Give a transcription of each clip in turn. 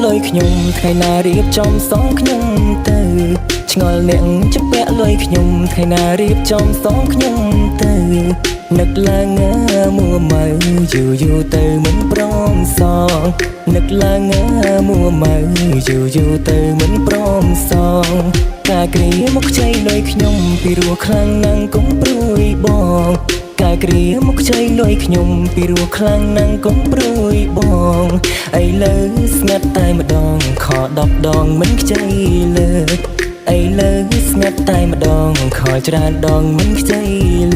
លុយខ្ញុំថ្ងៃណារៀបចំសងខ្ញុំទៅឆ្ងល់អ្នកជពាក់លុយខ្ញុំថ្ងៃណារៀបចំសងខ្ញុំទៅនឹកឡើងមួម៉ៅយូរទៅមិនព្រមសងនឹកឡើងមួម៉ៅយូរទៅមិនព្រមសងកាគ្រាមកខ្ចីលុយខ្ញុំពីរោះខ្លាំងណាស់កុំព្រួយបងកាគ្រាមកខ្ចីលុយខ្ញុំពីរោះខ្លាំងណាស់កុំព្រួយបងឥឡូវស្ងាត់តែម្ដងខ10ដងមិនខ្ចីលើកឥឡូវស្ងាត់តែម្ដងខច្រើនដងមិនខ្ចី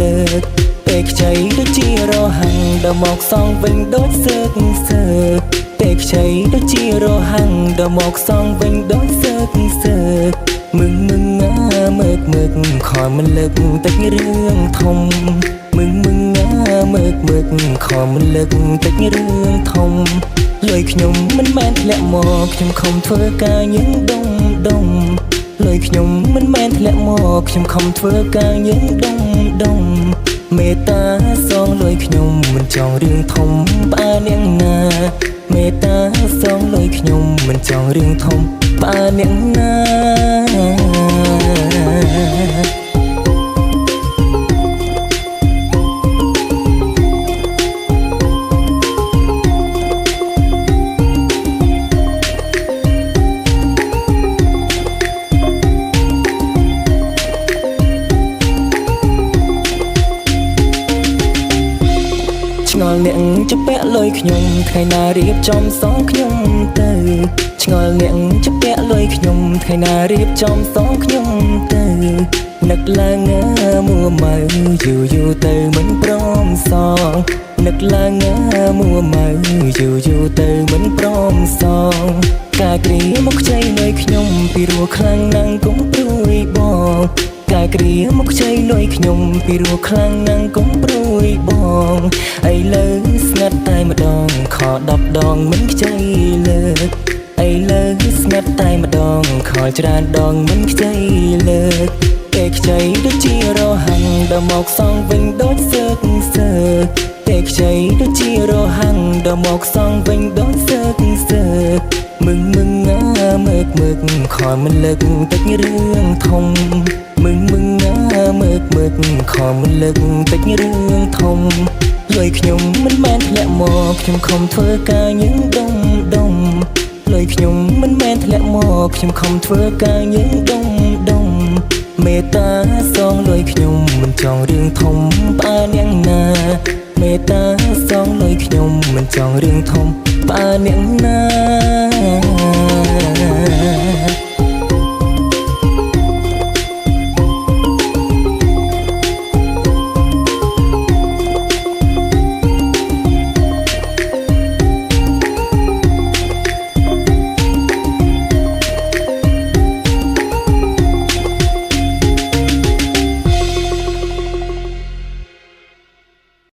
លើកពេលខ្ចីដូចជារហាំងដល់មកសងវិញដូចសើកសើកពេលខ្ចីដូចជារហាំងដល់មកសងវិញដូចសើកសើកមើកមើកខំមិនលើកតិចរឿងធំមើកខំមិនលើកតិចរឿងធំលុយខ្ញុំមិនមែនធ្លាក់មកខ្ញុំខំធ្វើការញឹងដុំលុយខ្ញុំមិនមែនធ្លាក់មកខ្ញុំខំធ្វើការញឹងដុំមេត្តាសងលុយខ្ញុំមិនចង់រឿងធំផ្អើអ្នកណាមេត្តាសងលុយខ្ញុំមិនចង់រឿងធំផ្អើអ្នកណាឆ្ងល់អ្នកជពាក់លុយខ្ញុំថ្ងៃណារៀបចំសងខ្ញុំទៅឆ្ងល់អ្នកជពាក់លុយខ្ញុំថ្ងៃណារៀបចំសងខ្ញុំទៅនឹកឡើងមួម៉ៅយូរទៅមិនព្រមសងនឹកឡើងមួម៉ៅយូរទៅមិនព្រមសងកាគ្រាមកខ្ចីលុយខ្ញុំពីរោះខ្លាំងណាស់កុំព្រួយបងកាគ្រាមកខ្ចីលុយខ្ញុំពីរោះខ្លាំងណាស់កុំព្រួយបងឥឡូវស្ងាត់តែម្ដងខ10ដងមិនខ្ចីលើកឥឡូវស្ងាត់តែម្ដងខច្រើនដងមិនខ្ចីលើកពេលខ្ចីដូចជារហាំងដល់មកសងវិញដូចសើកសើកពេលខ្ចីដូចជារហាំងដល់មកសងវិញដូចសើកសើកមើកខំមិនលើកតិចរឿងធំមើកខំមិនលើកតិចរឿងធំលុយខ្ញុំមិនមែនធ្លាក់មកខ្ញុំខំធ្វើការញឹងដុំលុយខ្ញុំមិនមែនធ្លាក់មកខ្ញុំខំធ្វើការញឹងដុំមេត្តាសងលុយខ្ញុំមិនចង់រឿងធំផ្អើអ្នកណាមេត្តាសងលុយខ្ញុំមិនចង់រឿងធំផ្អើអ្នកណា